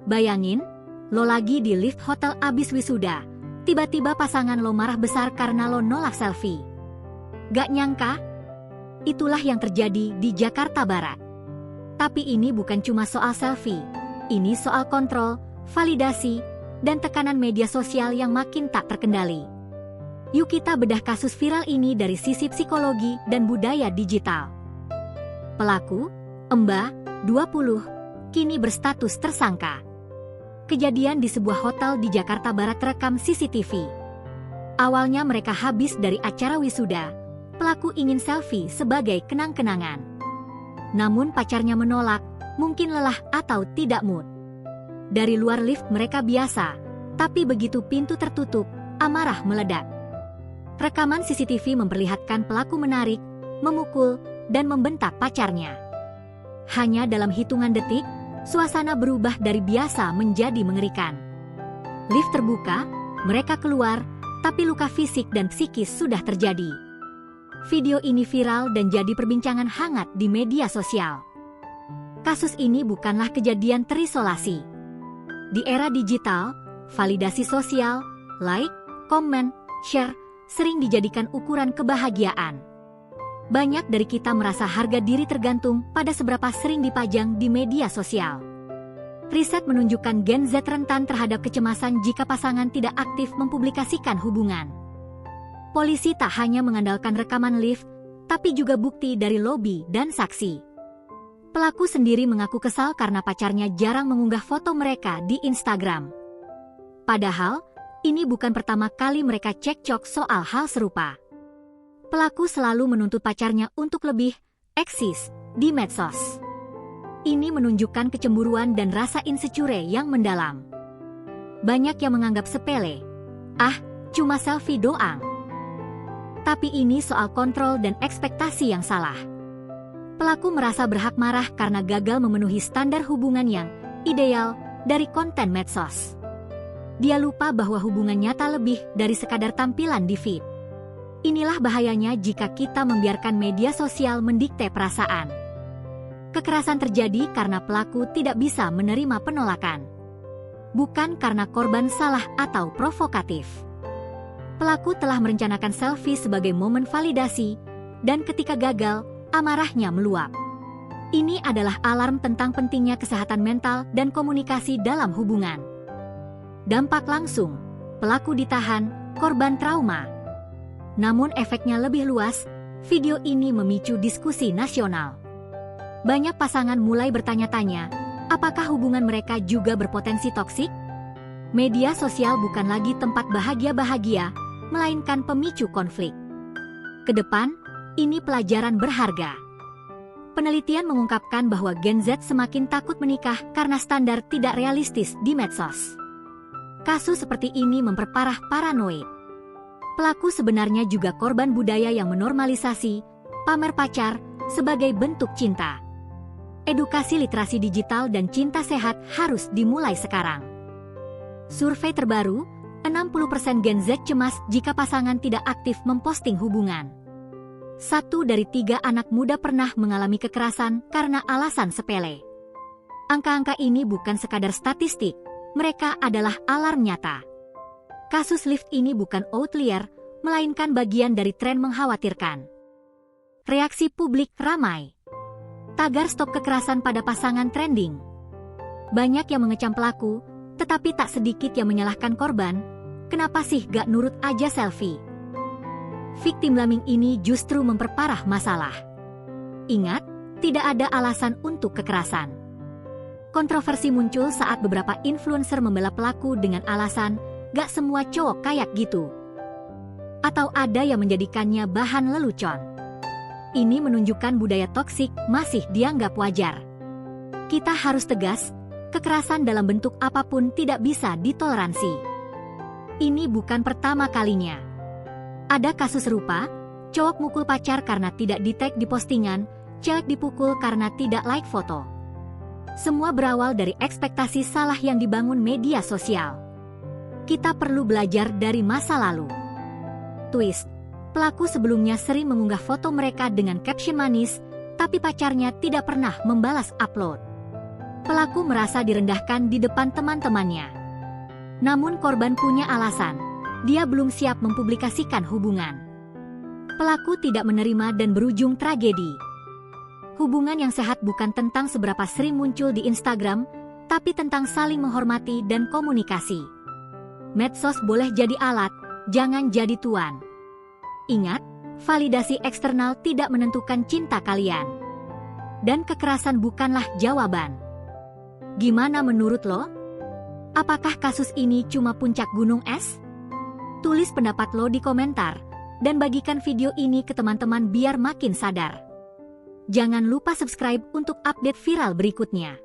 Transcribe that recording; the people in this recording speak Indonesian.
Bayangin, lo lagi di lift hotel abis wisuda, tiba-tiba pasangan lo marah besar karena lo nolak selfie. Gak nyangka? Itulah yang terjadi di Jakarta Barat. Tapi ini bukan cuma soal selfie, ini soal kontrol, validasi, dan tekanan media sosial yang makin tak terkendali. Yuk kita bedah kasus viral ini dari sisi psikologi dan budaya digital. Pelaku, Emba, 20, kini berstatus tersangka. Kejadian di sebuah hotel di Jakarta Barat terekam CCTV. Awalnya mereka habis dari acara wisuda, pelaku ingin selfie sebagai kenang-kenangan. Namun pacarnya menolak, mungkin lelah atau tidak mood. Dari luar lift mereka biasa, tapi begitu pintu tertutup, amarah meledak. Rekaman CCTV memperlihatkan pelaku menarik, memukul, dan membentak pacarnya. Hanya dalam hitungan detik, suasana berubah dari biasa menjadi mengerikan. Lift terbuka, mereka keluar, tapi luka fisik dan psikis sudah terjadi. Video ini viral dan jadi perbincangan hangat di media sosial. Kasus ini bukanlah kejadian terisolasi. Di era digital, validasi sosial, like, komen, share, sering dijadikan ukuran kebahagiaan. Banyak dari kita merasa harga diri tergantung pada seberapa sering dipajang di media sosial. Riset menunjukkan Gen Z rentan terhadap kecemasan jika pasangan tidak aktif mempublikasikan hubungan. Polisi tak hanya mengandalkan rekaman lift, tapi juga bukti dari lobi dan saksi. Pelaku sendiri mengaku kesal karena pacarnya jarang mengunggah foto mereka di Instagram. Padahal, ini bukan pertama kali mereka cekcok soal hal serupa. Pelaku selalu menuntut pacarnya untuk lebih eksis di medsos. Ini menunjukkan kecemburuan dan rasa insecure yang mendalam. Banyak yang menganggap sepele. Ah, cuma selfie doang. Tapi ini soal kontrol dan ekspektasi yang salah. Pelaku merasa berhak marah karena gagal memenuhi standar hubungan yang ideal dari konten medsos. Dia lupa bahwa hubungan nyata lebih dari sekadar tampilan di feed. Inilah bahayanya jika kita membiarkan media sosial mendikte perasaan. Kekerasan terjadi karena pelaku tidak bisa menerima penolakan. Bukan karena korban salah atau provokatif. Pelaku telah merencanakan selfie sebagai momen validasi, dan ketika gagal, amarahnya meluap. Ini adalah alarm tentang pentingnya kesehatan mental dan komunikasi dalam hubungan. Dampak langsung, pelaku ditahan, korban trauma. Namun efeknya lebih luas, video ini memicu diskusi nasional. Banyak pasangan mulai bertanya-tanya, apakah hubungan mereka juga berpotensi toksik? Media sosial bukan lagi tempat bahagia-bahagia, melainkan pemicu konflik. Kedepan, ini pelajaran berharga. Penelitian mengungkapkan bahwa Gen Z semakin takut menikah karena standar tidak realistis di medsos. Kasus seperti ini memperparah paranoid. Pelaku sebenarnya juga korban budaya yang menormalisasi pamer pacar sebagai bentuk cinta. Edukasi literasi digital dan cinta sehat harus dimulai sekarang. Survei terbaru, 60% Gen Z cemas jika pasangan tidak aktif memposting hubungan. 1 dari 3 anak muda pernah mengalami kekerasan karena alasan sepele. Angka-angka ini bukan sekadar statistik, mereka adalah alarm nyata. Kasus lift ini bukan outlier, melainkan bagian dari tren mengkhawatirkan. Reaksi publik ramai. Tagar stop kekerasan pada pasangan trending. Banyak yang mengecam pelaku, tetapi tak sedikit yang menyalahkan korban. Kenapa sih gak nurut aja selfie? Victim blaming ini justru memperparah masalah. Ingat, tidak ada alasan untuk kekerasan. Kontroversi muncul saat beberapa influencer membela pelaku dengan alasan, gak semua cowok kayak gitu. Atau ada yang menjadikannya bahan lelucon. Ini menunjukkan budaya toksik masih dianggap wajar. Kita harus tegas, kekerasan dalam bentuk apapun tidak bisa ditoleransi. Ini bukan pertama kalinya. Ada kasus serupa, cowok mukul pacar karena tidak di-tag di postingan, cewek dipukul karena tidak like foto. Semua berawal dari ekspektasi salah yang dibangun media sosial. Kita perlu belajar dari masa lalu. Twist, pelaku sebelumnya sering mengunggah foto mereka dengan caption manis, tapi pacarnya tidak pernah membalas upload. Pelaku merasa direndahkan di depan teman-temannya. Namun korban punya alasan, dia belum siap mempublikasikan hubungan. Pelaku tidak menerima dan berujung tragedi. Hubungan yang sehat bukan tentang seberapa sering muncul di Instagram, tapi tentang saling menghormati dan komunikasi. Medsos boleh jadi alat, jangan jadi tuan. Ingat, validasi eksternal tidak menentukan cinta kalian. Dan kekerasan bukanlah jawaban. Gimana menurut lo? Apakah kasus ini cuma puncak gunung es? Tulis pendapat lo di komentar, dan bagikan video ini ke teman-teman biar makin sadar. Jangan lupa subscribe untuk update viral berikutnya.